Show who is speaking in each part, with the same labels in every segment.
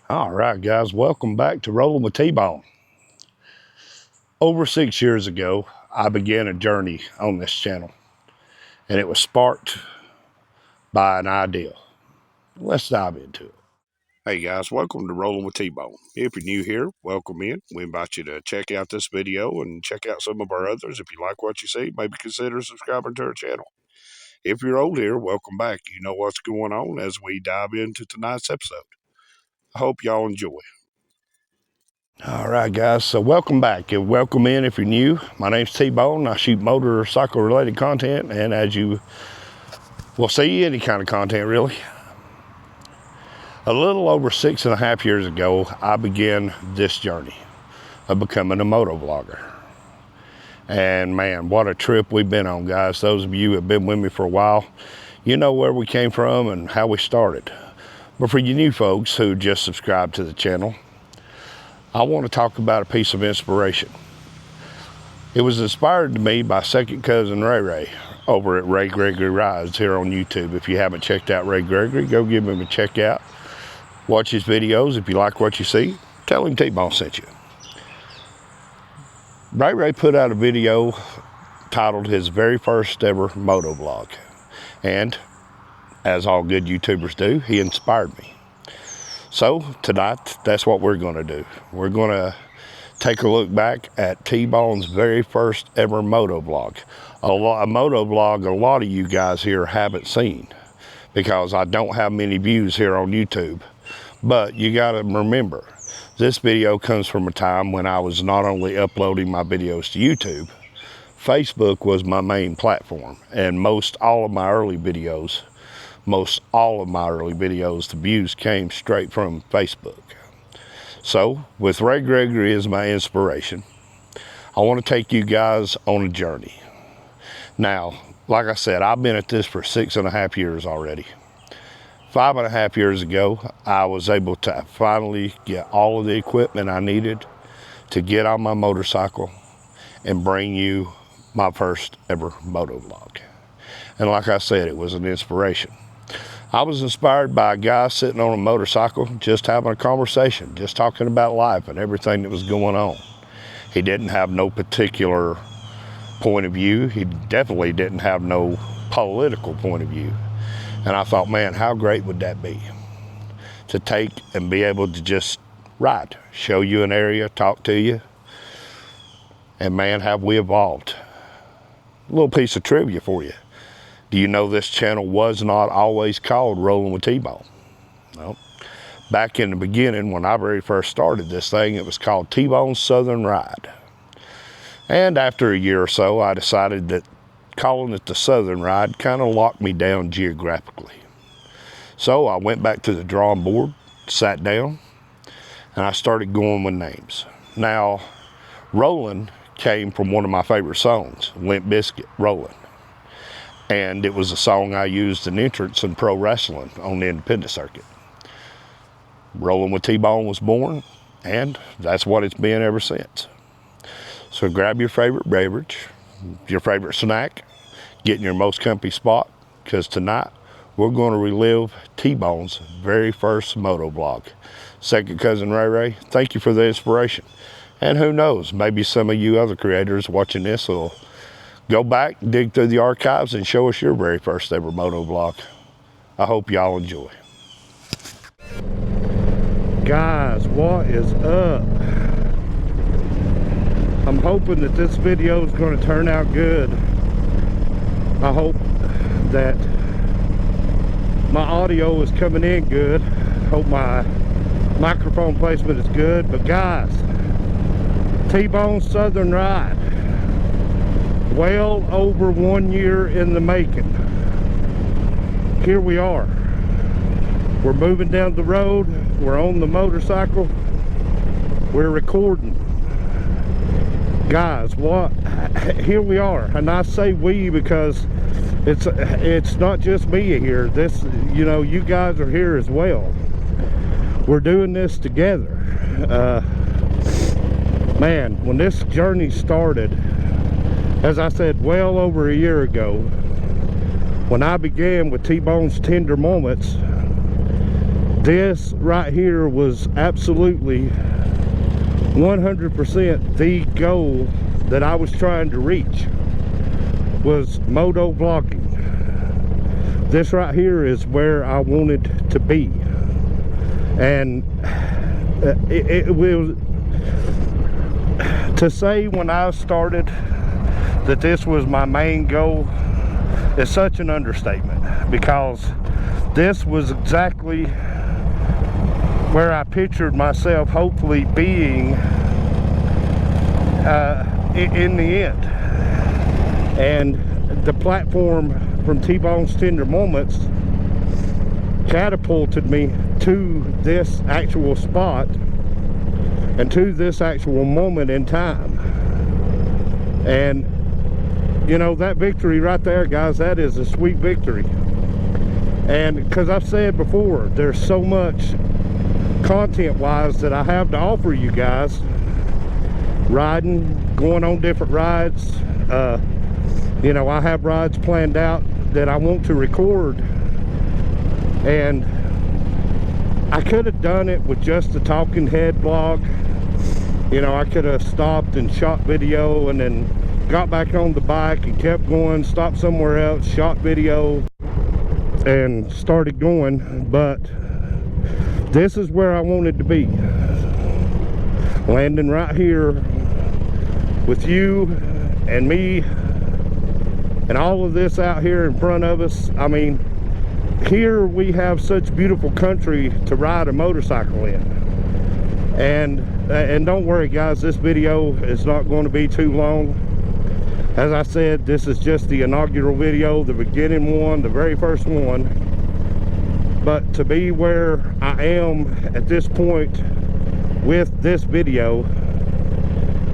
Speaker 1: All right, guys, welcome back to Rolling with T-Bone. Over 6 years ago, I began a journey on this channel, and it was sparked by an idea. Let's dive into it. Hey guys, welcome to Rolling with T-Bone. If you're new here, welcome in. We invite you to check out this video and check out some of our others. If you like what you see, maybe consider subscribing to our channel. If you're old here, welcome back. You know what's going on as we dive into tonight's episode. I hope y'all enjoy. All right, guys, so welcome back and welcome in if you're new. My name's T-Bone. I shoot motorcycle related content, and as you will see, any kind of content really. A little over 6.5 years ago, I began this journey of becoming a moto vlogger. And man, what a trip we've been on, guys. Those of you who have been with me for a while, you know where we came from and how we started. But for you new folks who just subscribed to the channel, I want to talk about a piece of inspiration. It was inspired to me by second cousin Ray Ray over at Ray Gregory Rides here on YouTube. If you haven't checked out Ray Gregory, go give him a check out. Watch his videos. If you like what you see, tell him T-Bone sent you. Ray Ray put out a video titled his very first ever moto vlog. And as all good YouTubers do, he inspired me. So tonight, that's what we're going to do. We're going to take a look back at T-Bone's very first ever moto vlog. A moto vlog a lot of you guys here haven't seen because I don't have many views here on YouTube. But you got to remember, this video comes from a time when I was not only uploading my videos to YouTube, Facebook was my main platform, and most all of my early videos, the views came straight from Facebook. So, with Ray Gregory as my inspiration, I want to take you guys on a journey. Now, like I said, I've been at this for 6.5 years already. 5.5 years ago, I was able to finally get all of the equipment I needed to get on my motorcycle and bring you my first ever moto vlog. And like I said, it was an inspiration. I was inspired by a guy sitting on a motorcycle, just having a conversation, just talking about life and everything that was going on. He didn't have no particular point of view. He definitely didn't have no political point of view. And I thought, man, how great would that be? To take and be able to just ride, show you an area, talk to you. And man, have we evolved. A little piece of trivia for you. Do you know this channel was not always called Rolling with T-Bone? No. Back in the beginning, when I very first started this thing, it was called T-Bone Southern Ride. And after a year or so, I decided that calling it the Southern Ride kind of locked me down geographically. So I went back to the drawing board, sat down, and I started going with names. Now, Rollin' came from one of my favorite songs, Limp Bizkit, Rollin'. And it was a song I used in entrance in pro wrestling on the independent circuit. Rolling with T-Bone was born, and that's what it's been ever since. So grab your favorite beverage, your favorite snack, get in your most comfy spot, because tonight we're going to relive T-Bone's very first moto vlog. Second cousin Ray Ray, thank you for the inspiration. And who knows, maybe some of you other creators watching this will go back, dig through the archives, and show us your very first ever moto vlog. I hope y'all enjoy. Guys, what is up? I'm hoping that this video is going to turn out good. I hope that my audio is coming in good. Hope my microphone placement is good. But guys, T-Bone Southern Ride. Well over 1 year in the making. Here we are. We're moving down the road. We're on the motorcycle. We're recording. Guys, here we are. And I say we because it's not just me here. This, you know, you guys are here as well. We're doing this together. Man, when this journey started, as I said, well over a year ago, when I began with T-Bone's Tender Moments, this right here was absolutely 100% the goal that I was trying to reach, was moto vlogging. This right here is where I wanted to be. And it was, to say when I started that this was my main goal is such an understatement, because this was exactly where I pictured myself hopefully being in the end. And the platform from T-Bone's Tender Moments catapulted me to this actual spot and to this actual moment in time. And you know, that victory right there, guys, that is a sweet victory. And because I've said before, there's so much content wise that I have to offer you guys, riding, going on different rides. You know, I have rides planned out that I want to record, and I could have done it with just the talking head vlog. You know, I could have stopped and shot video and then got back on the bike and kept going, stopped somewhere else, shot video, and started going. But this is where I wanted to be, landing right here with you and me and all of this out here in front of us. I mean, here we have such beautiful country to ride a motorcycle in. And don't worry guys, this video is not going to be too long. As I said, this is just the inaugural video, the beginning one, the very first one. But to be where I am at this point with this video,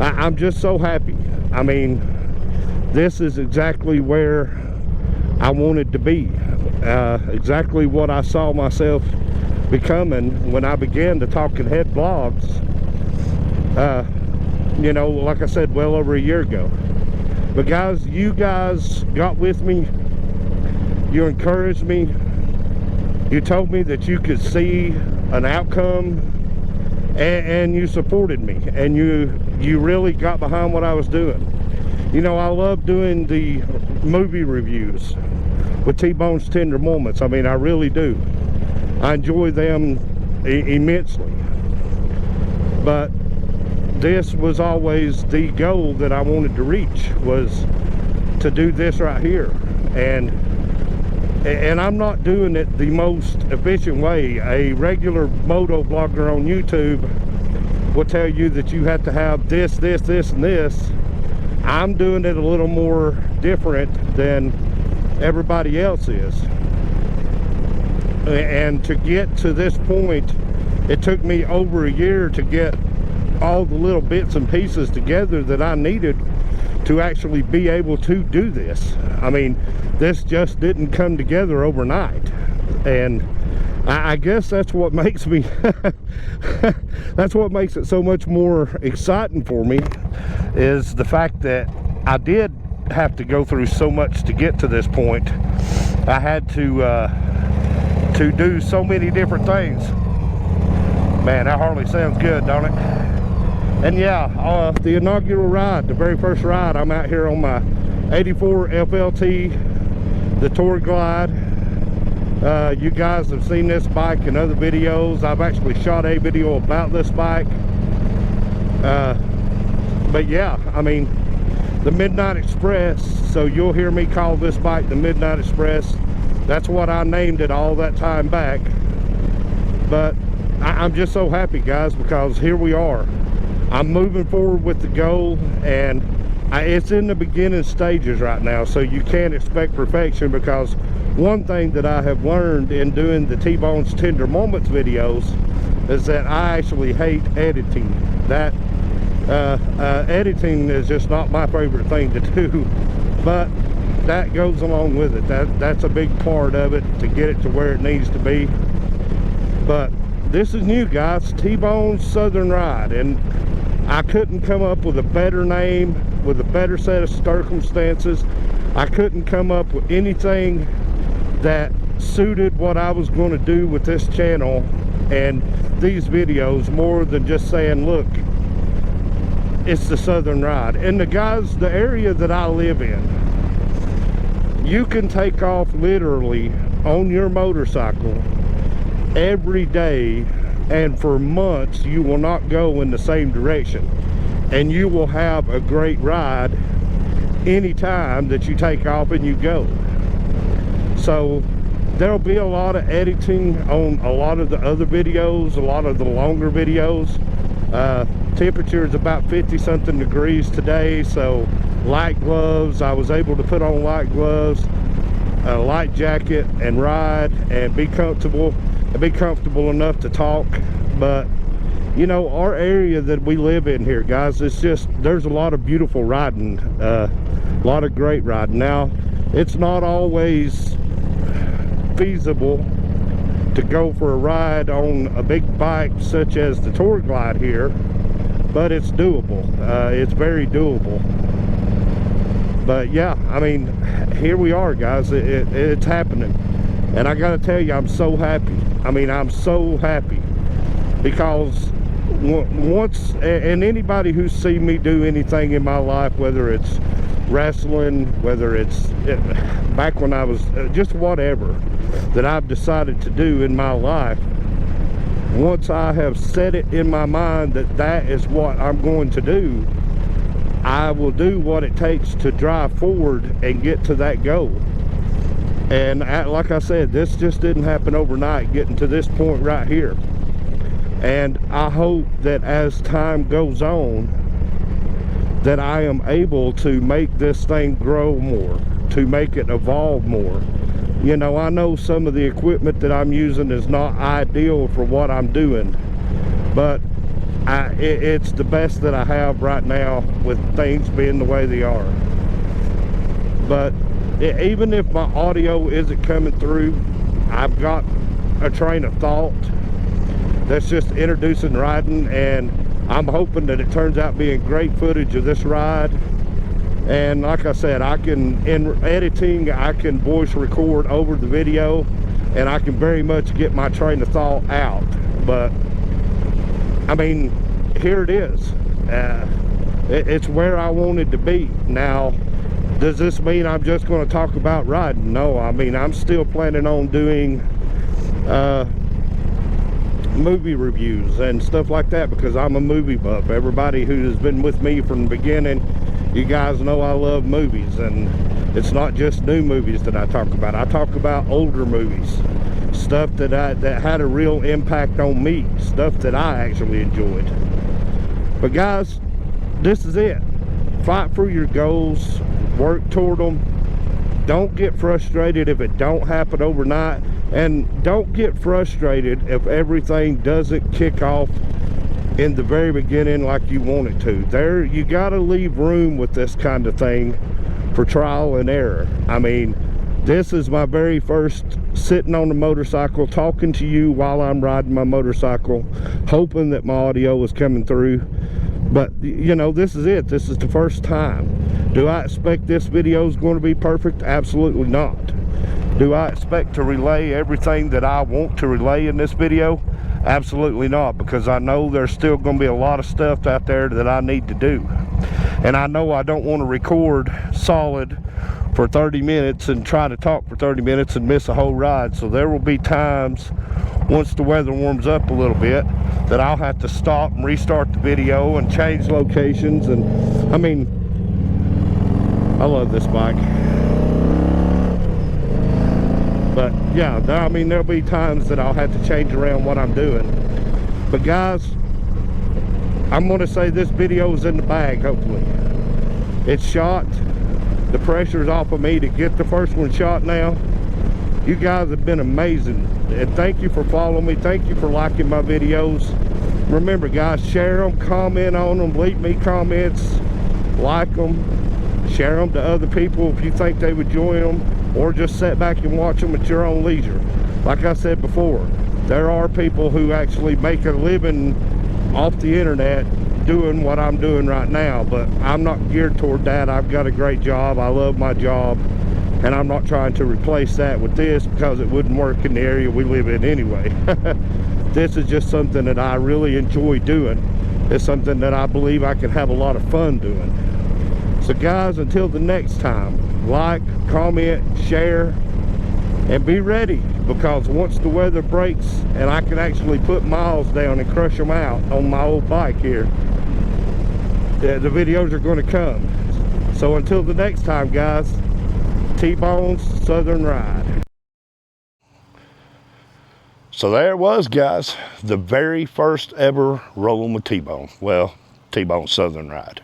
Speaker 1: I'm just so happy. I mean, this is exactly where I wanted to be. Exactly what I saw myself becoming when I began the Talking Head vlogs. You know, like I said, well over a year ago. But guys, you guys got with me, you encouraged me, you told me that you could see an outcome, and you supported me, and you really got behind what I was doing. You know, I love doing the movie reviews with T-Bone's Tender Moments. I mean, I really do. I enjoy them immensely. But this was always the goal that I wanted to reach, was to do this right here. And I'm not doing it the most efficient way. A regular moto vlogger on YouTube will tell you that you have to have this, this, this, and this. I'm doing it a little more different than everybody else is. And to get to this point, it took me over a year to get all the little bits and pieces together that I needed to actually be able to do this. I mean, this just didn't come together overnight. And I guess that's what makes me that's what makes it so much more exciting for me, is the fact that I did have to go through so much to get to this point. I had to do so many different things. Man, that hardly sounds good, don't it? And yeah, the inaugural ride, the very first ride, I'm out here on my 84 FLT, the Tour Glide. You guys have seen this bike in other videos. I've actually shot a video about this bike. But yeah, I mean, the Midnight Express, so you'll hear me call this bike the Midnight Express. That's what I named it all that time back. But I'm just so happy, guys, because here we are. I'm moving forward with the goal, and it's in the beginning stages right now, so you can't expect perfection, because one thing that I have learned in doing the T-Bone's Tender Moments videos is that I actually hate editing. That editing is just not my favorite thing to do, but that goes along with it. That's a big part of it to get it to where it needs to be. But this is new, guys. T-Bone's Southern Ride, and I couldn't come up with a better name, with a better set of circumstances. I couldn't come up with anything that suited what I was going to do with this channel and these videos more than just saying, look, it's the Southern Ride. And the guys, the area that I live in, you can take off literally on your motorcycle every day, and for months you will not go in the same direction, and you will have a great ride anytime that you take off and you go. So there'll be a lot of editing on a lot of the other videos, a lot of the longer videos. Temperature is about 50 something degrees today, so light gloves. I was able to put on light gloves, a light jacket, and ride and be comfortable enough to talk. But you know, our area that we live in here, guys, it's just, there's a lot of beautiful riding, a lot of great riding. Now, it's not always feasible to go for a ride on a big bike such as the Tour Glide here, but it's doable. It's very doable. But yeah, I mean, here we are, guys. It's happening, and I gotta tell you, I'm so happy. I mean, I'm so happy, because once, and anybody who's seen me do anything in my life, whether it's wrestling, whether it's back when I was just whatever that I've decided to do in my life, once I have set it in my mind that that is what I'm going to do, I will do what it takes to drive forward and get to that goal. And like I said, this just didn't happen overnight, getting to this point right here. And I hope that as time goes on, that I am able to make this thing grow more, to make it evolve more. You know, I know some of the equipment that I'm using is not ideal for what I'm doing, but it's the best that I have right now with things being the way they are. But even if my audio isn't coming through, I've got a train of thought that's just introducing riding, and I'm hoping that it turns out being great footage of this ride. And like I said, I can, in editing, I can voice record over the video, and I can very much get my train of thought out. But I mean, here it is. It's where I wanted to be. Now, does this mean I'm just going to talk about riding? No, I mean, I'm still planning on doing movie reviews and stuff like that, because I'm a movie buff. Everybody who has been with me from the beginning, you guys know I love movies, and it's not just new movies that I talk about. I talk about older movies, stuff that had a real impact on me, stuff that I actually enjoyed. But guys, this is it. Fight for your goals, work toward them. Don't get frustrated if it don't happen overnight, and don't get frustrated if everything doesn't kick off in the very beginning like you want it to. There, you got to leave room with this kind of thing for trial and error. I mean, this is my very first sitting on the motorcycle talking to you while I'm riding my motorcycle, hoping that my audio is coming through. But you know, this is it. This is the first time. Do I expect this video is going to be perfect? Absolutely not. Do I expect to relay everything that I want to relay in this video? Absolutely not, because I know there's still going to be a lot of stuff out there that I need to do. And I know I don't want to record solid for 30 minutes and try to talk for 30 minutes and miss a whole ride. So there will be times, once the weather warms up a little bit, that I'll have to stop and restart the video and change locations. And I mean, I love this bike. But yeah, I mean, there'll be times that I'll have to change around what I'm doing. But guys, I'm going to say this video is in the bag, hopefully. It's shot. The pressure's off of me to get the first one shot now. You guys have been amazing. And thank you for following me. Thank you for liking my videos. Remember, guys, share them, comment on them, leave me comments, like them, share them to other people if you think they would enjoy them, or just sit back and watch them at your own leisure. Like I said before, there are people who actually make a living off the internet doing what I'm doing right now, but I'm not geared toward that. I've got a great job. I love my job, and I'm not trying to replace that with this, because it wouldn't work in the area we live in anyway. this is just something that I really enjoy doing. It's something that I believe I can have a lot of fun doing. So guys, until the next time, like, comment, share, and be ready, because once the weather breaks and I can actually put miles down and crush them out on my old bike here, the videos are going to come. So until the next time, guys, T-Bone's Southern Ride. So there it was, guys, the very first ever rolling with T-Bone. Well, T-Bone Southern Ride.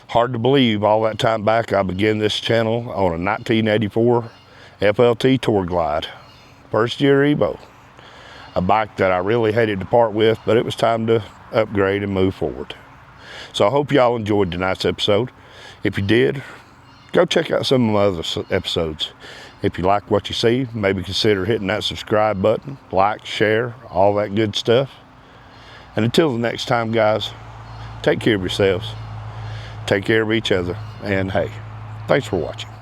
Speaker 1: Hard to believe all that time back I began this channel on a 1984 FLT Tour Glide. First year Evo. A bike that I really hated to part with, but it was time to upgrade and move forward. So I hope y'all enjoyed tonight's episode. If you did, go check out some of my other episodes. If you like what you see, maybe consider hitting that subscribe button, like, share, all that good stuff. And until the next time, guys, take care of yourselves. Take care of each other, and hey, thanks for watching.